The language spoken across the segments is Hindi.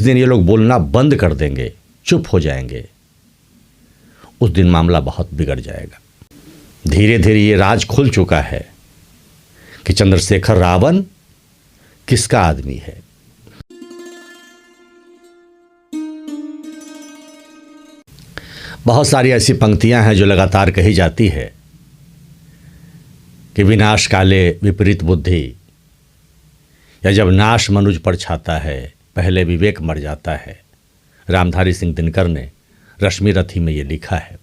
जिस दिन ये लोग बोलना बंद कर देंगे, चुप हो जाएंगे, उस दिन मामला बहुत बिगड़ जाएगा। धीरे धीरे ये राज खुल चुका है कि चंद्रशेखर रावण किसका आदमी है। बहुत सारी ऐसी पंक्तियां हैं जो लगातार कही जाती है कि विनाश काले विपरीत बुद्धि, या जब नाश मनुज पर छाता है पहले विवेक मर जाता है। रामधारी सिंह दिनकर ने रश्मि रथी में ये लिखा है।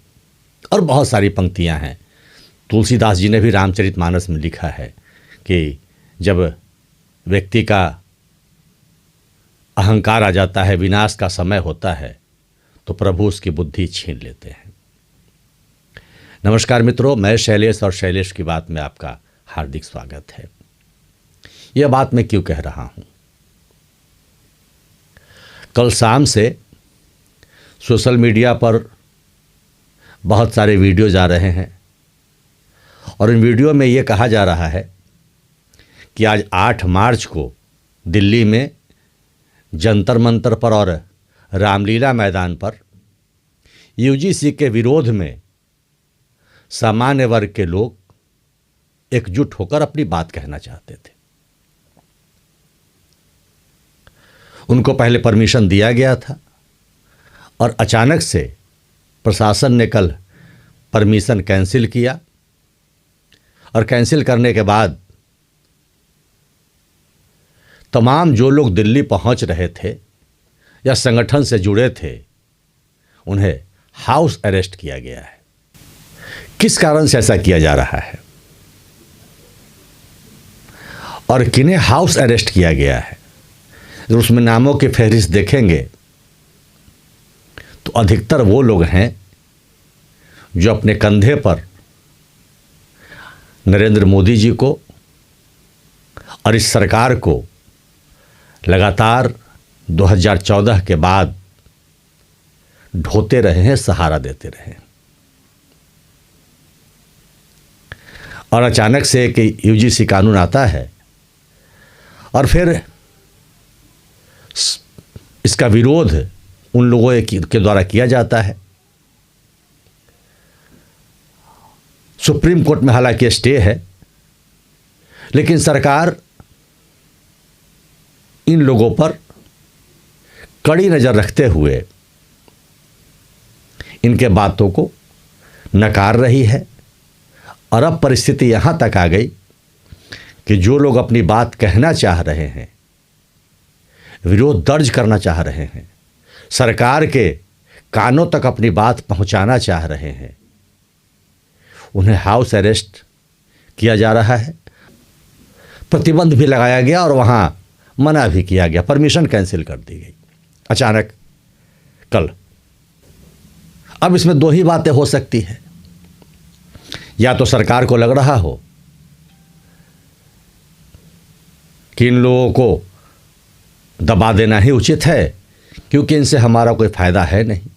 और बहुत सारी पंक्तियां हैं। तुलसीदास जी ने भी रामचरितमानस में लिखा है कि जब व्यक्ति का अहंकार आ जाता है, विनाश का समय होता है, तो प्रभु उसकी बुद्धि छीन लेते हैं। नमस्कार मित्रों, मैं शैलेश और शैलेश की बात में आपका हार्दिक स्वागत है। यह बात मैं क्यों कह रहा हूं? कल शाम से सोशल मीडिया पर बहुत सारे वीडियोज आ रहे हैं और इन वीडियो में ये कहा जा रहा है कि आज 8 मार्च को दिल्ली में जंतर मंतर पर और रामलीला मैदान पर यूजीसी के विरोध में सामान्य वर्ग के लोग एकजुट होकर अपनी बात कहना चाहते थे। उनको पहले परमिशन दिया गया था और अचानक से प्रशासन ने कल परमिशन कैंसिल किया और कैंसिल करने के बाद तमाम जो लोग दिल्ली पहुंच रहे थे या संगठन से जुड़े थे, उन्हें हाउस अरेस्ट किया गया है। किस कारण से ऐसा किया जा रहा है और किन्हें हाउस अरेस्ट किया गया है? जब उसमें नामों की फहरिस्त देखेंगे तो अधिकतर वो लोग हैं जो अपने कंधे पर नरेंद्र मोदी जी को और इस सरकार को लगातार 2014 के बाद ढोते रहे हैं, सहारा देते रहे हैं। और अचानक से एक यूजीसी कानून आता है और फिर इसका विरोध उन लोगों के द्वारा किया जाता है। सुप्रीम कोर्ट में हालांकि स्टे है, लेकिन सरकार इन लोगों पर कड़ी नज़र रखते हुए इनके बातों को नकार रही है। और अब परिस्थिति यहाँ तक आ गई कि जो लोग अपनी बात कहना चाह रहे हैं, विरोध दर्ज करना चाह रहे हैं, सरकार के कानों तक अपनी बात पहुंचाना चाह रहे हैं, उन्हें हाउस अरेस्ट किया जा रहा है। प्रतिबंध भी लगाया गया और वहां मना भी किया गया, परमिशन कैंसिल कर दी गई अचानक कल। अब इसमें 2 ही बातें हो सकती है। या तो सरकार को लग रहा हो कि इन लोगों को दबा देना ही उचित है क्योंकि इनसे हमारा कोई फायदा है नहीं,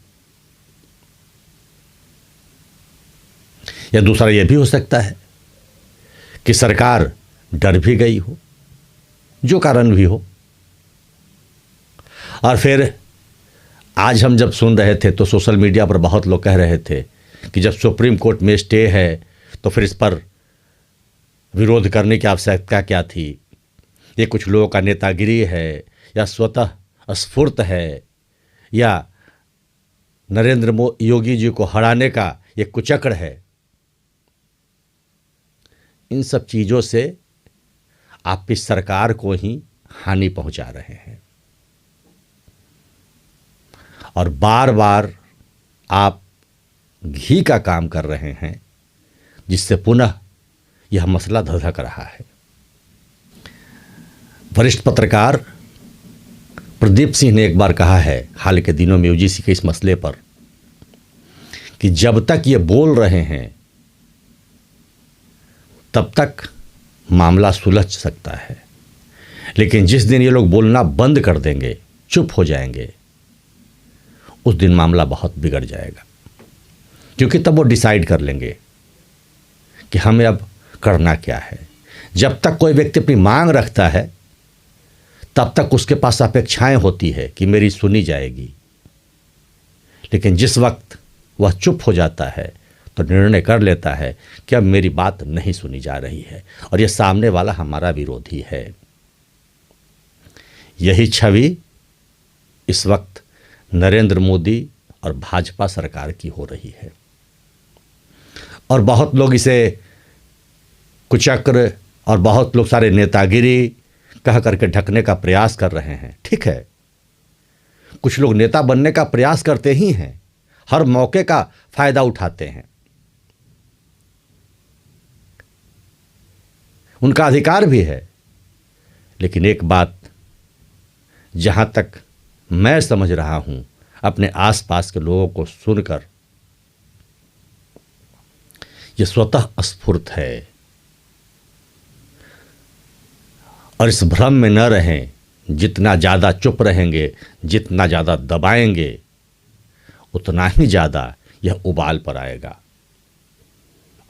या दूसरा यह भी हो सकता है कि सरकार डर भी गई हो, जो कारण भी हो। और फिर आज हम जब सुन रहे थे तो सोशल मीडिया पर बहुत लोग कह रहे थे कि जब सुप्रीम कोर्ट में स्टे है तो फिर इस पर विरोध करने की आवश्यकता क्या थी? ये कुछ लोगों का नेतागिरी है या स्वतः स्फूर्त है या नरेंद्र योगी जी को हराने का ये कुचक्र है? इन सब चीज़ों से आप इस सरकार को ही हानि पहुंचा रहे हैं और बार बार आप घी का काम कर रहे हैं, जिससे पुनः यह मसला धधक रहा है। वरिष्ठ पत्रकार प्रदीप सिंह ने एक बार कहा है हाल के दिनों में यूजीसी के इस मसले पर कि जब तक ये बोल रहे हैं तब तक मामला सुलझ सकता है, लेकिन जिस दिन ये लोग बोलना बंद कर देंगे, चुप हो जाएंगे, उस दिन मामला बहुत बिगड़ जाएगा। क्योंकि तब वो डिसाइड कर लेंगे कि हमें अब करना क्या है। जब तक कोई व्यक्ति अपनी मांग रखता है तब तक उसके पास अपेक्षाएं होती है कि मेरी सुनी जाएगी। लेकिन जिस वक्त वह चुप हो जाता है तो निर्णय कर लेता है कि अब मेरी बात नहीं सुनी जा रही है और यह सामने वाला हमारा विरोधी है। यही छवि इस वक्त नरेंद्र मोदी और भाजपा सरकार की हो रही है और बहुत लोग इसे कुचक्र और बहुत लोग सारे नेतागिरी कह करके ढकने का प्रयास कर रहे हैं। ठीक है, कुछ लोग नेता बनने का प्रयास करते ही हैं, हर मौके का फायदा उठाते हैं, उनका अधिकार भी है। लेकिन एक बात जहां तक मैं समझ रहा हूं अपने आसपास के लोगों को सुनकर, यह स्वतः स्फूर्त है और इस भ्रम में न रहें। जितना ज़्यादा चुप रहेंगे, जितना ज़्यादा दबाएंगे, उतना ही ज़्यादा यह उबाल पर आएगा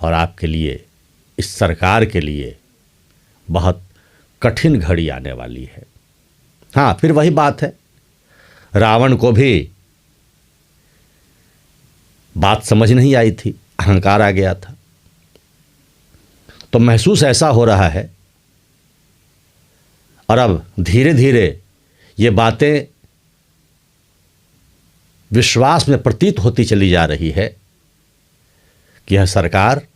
और आपके लिए, इस सरकार के लिए बहुत कठिन घड़ी आने वाली है। हाँ, फिर वही बात है, रावण को भी बात समझ नहीं आई थी, अहंकार आ गया था। तो महसूस ऐसा हो रहा है और अब धीरे धीरे ये बातें विश्वास में प्रतीत होती चली जा रही है कि यह सरकार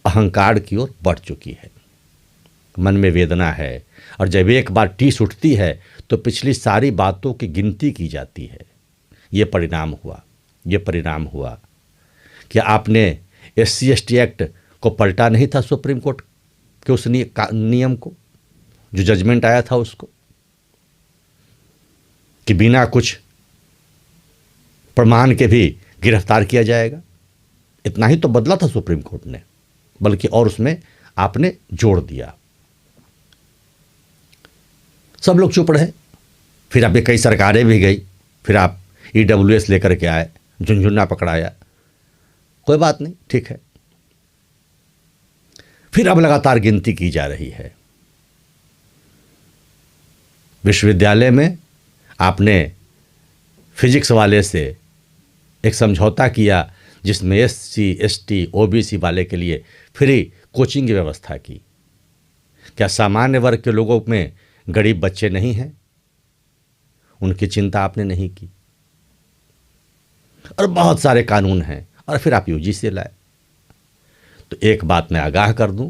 अहंकार की ओर बढ़ चुकी है। मन में वेदना है और जब एक बार टीस उठती है तो पिछली सारी बातों की गिनती की जाती है। ये परिणाम हुआ कि आपने SC/ST एक्ट को पलटा नहीं था, सुप्रीम कोर्ट के उस नियम को, जो जजमेंट आया था उसको, कि बिना कुछ प्रमाण के भी गिरफ्तार किया जाएगा। इतना ही तो बदला था सुप्रीम कोर्ट ने, बल्कि और उसमें आपने जोड़ दिया। सब लोग चुप रहे। फिर अब कई सरकारें भी गई, फिर आप EWS लेकर के आए, झुनझुना पकड़ाया, कोई बात नहीं, ठीक है। फिर अब लगातार गिनती की जा रही है। विश्वविद्यालय में आपने फिजिक्स वाले से एक समझौता किया जिसमें SC/ST OBC वाले के लिए फ्री कोचिंग की व्यवस्था की। क्या सामान्य वर्ग के लोगों में गरीब बच्चे नहीं हैं? उनकी चिंता आपने नहीं की। और बहुत सारे कानून हैं और फिर आप UGC लाए। तो एक बात मैं आगाह कर दूं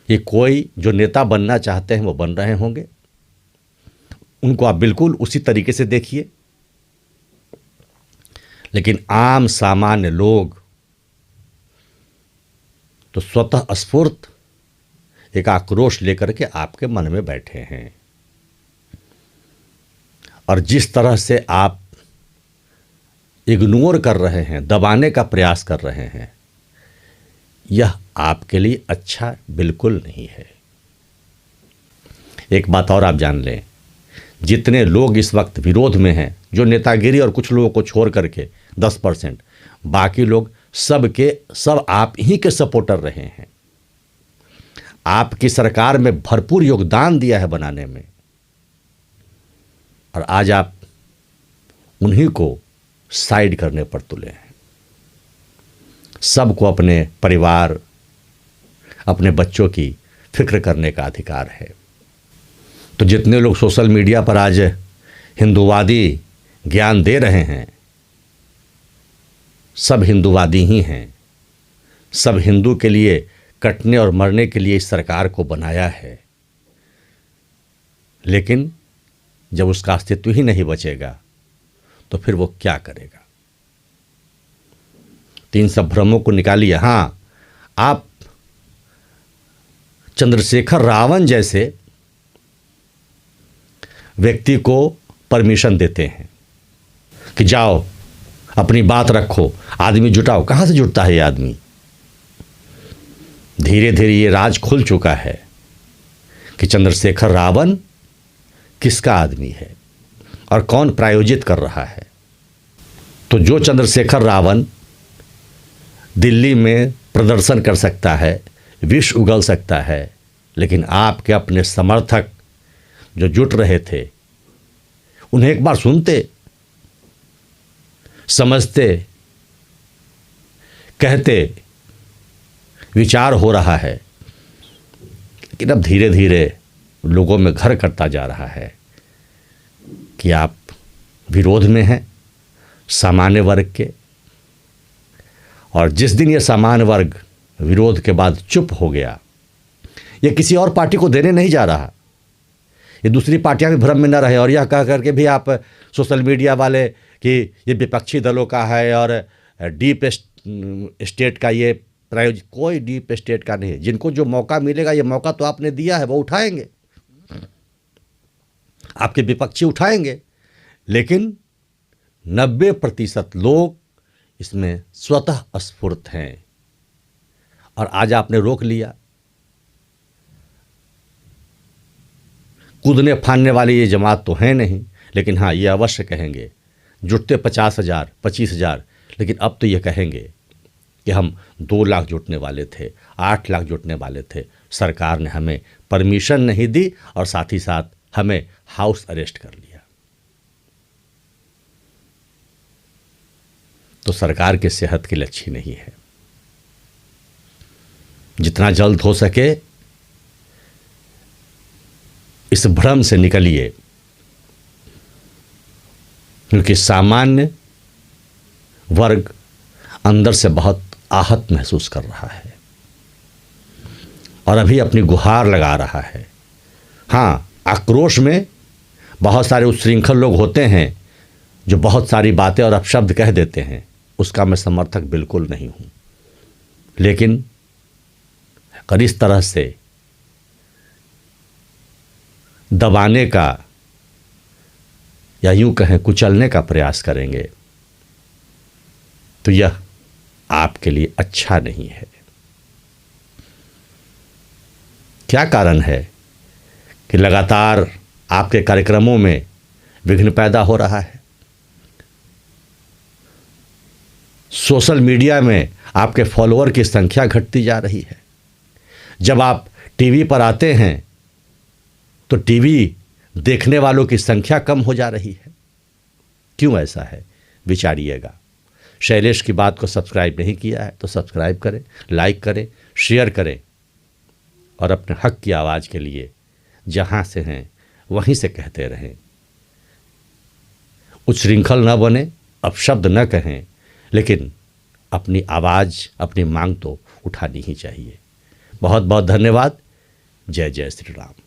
कि कोई जो नेता बनना चाहते हैं वो बन रहे होंगे, उनको आप बिल्कुल उसी तरीके से देखिए। लेकिन आम सामान्य लोग तो स्वतः स्फूर्त एक आक्रोश लेकर के आपके मन में बैठे हैं और जिस तरह से आप इग्नोर कर रहे हैं, दबाने का प्रयास कर रहे हैं, यह आपके लिए अच्छा बिल्कुल नहीं है। एक बात और आप जान लें, जितने लोग इस वक्त विरोध में हैं, जो नेतागिरी और कुछ लोगों को छोड़ करके 10%, बाकी लोग सब आप ही के सपोर्टर रहे हैं। आपकी सरकार में भरपूर योगदान दिया है बनाने में और आज आप उन्हीं को साइड करने पर तुले हैं। सबको अपने परिवार, अपने बच्चों की फिक्र करने का अधिकार है। तो जितने लोग सोशल मीडिया पर आज हिंदूवादी ज्ञान दे रहे हैं, सब हिंदूवादी ही हैं। सब हिंदू के लिए कटने और मरने के लिए इस सरकार को बनाया है। लेकिन जब उसका अस्तित्व ही नहीं बचेगा तो फिर वो क्या करेगा? तो इन सब भ्रमों को निकालिए। हाँ, आप चंद्रशेखर रावण जैसे व्यक्ति को परमिशन देते हैं कि जाओ अपनी बात रखो, आदमी जुटाओ। कहाँ से जुटता है ये आदमी? धीरे धीरे ये राज खुल चुका है कि चंद्रशेखर रावण किसका आदमी है और कौन प्रायोजित कर रहा है। तो जो चंद्रशेखर रावण दिल्ली में प्रदर्शन कर सकता है, विष उगल सकता है, लेकिन आपके अपने समर्थक जो जुट रहे थे उन्हें एक बार सुनते, समझते, कहते, विचार हो रहा है। लेकिन अब धीरे धीरे लोगों में घर करता जा रहा है कि आप विरोध में हैं सामान्य वर्ग के, और जिस दिन ये सामान्य वर्ग विरोध के बाद चुप हो गया, ये किसी और पार्टी को देने नहीं जा रहा, ये दूसरी पार्टियां भी भ्रम में न रहे और यह कह करके भी आप सोशल मीडिया वाले कि ये विपक्षी दलों का है और डीप स्टेट का ये प्रायोजित, कोई डीप स्टेट का नहीं है। जिनको जो मौका मिलेगा, ये मौका तो आपने दिया है, वो उठाएंगे, आपके विपक्षी उठाएंगे, लेकिन 90% लोग इसमें स्वतः स्फूर्त हैं। और आज आपने रोक लिया। कूदने फानने वाली ये जमात तो है नहीं, लेकिन हाँ, ये अवश्य कहेंगे, जुटते 50,000 25,000, लेकिन अब तो ये कहेंगे कि हम 2 लाख जुटने वाले थे, 8 लाख जुटने वाले थे, सरकार ने हमें परमिशन नहीं दी और साथ ही साथ हमें हाउस अरेस्ट कर लिया। तो सरकार की सेहत के लिए अच्छी नहीं है। जितना जल्द हो सके इस भ्रम से निकलिए, क्योंकि सामान्य वर्ग अंदर से बहुत आहत महसूस कर रहा है और अभी अपनी गुहार लगा रहा है। हाँ, आक्रोश में बहुत सारे उच्छृंखल लोग होते हैं जो बहुत सारी बातें और अपशब्द कह देते हैं, उसका मैं समर्थक बिल्कुल नहीं हूँ, लेकिन अगर इस तरह से दबाने का या यूं कहें कुचलने का प्रयास करेंगे तो यह आपके लिए अच्छा नहीं है। क्या कारण है कि लगातार आपके कार्यक्रमों में विघ्न पैदा हो रहा है? सोशल मीडिया में आपके फॉलोअर की संख्या घटती जा रही है। जब आप टीवी पर आते हैं तो टीवी देखने वालों की संख्या कम हो जा रही है। क्यों ऐसा है, विचारिएगा। शैलेश की बात को सब्सक्राइब नहीं किया है तो सब्सक्राइब करें, लाइक करें, शेयर करें और अपने हक की आवाज़ के लिए जहाँ से हैं वहीं से कहते रहें। उच्छृंखल न बने, अपशब्द न कहें, लेकिन अपनी आवाज़, अपनी मांग तो उठानी ही चाहिए। बहुत बहुत धन्यवाद। जय जय श्री राम।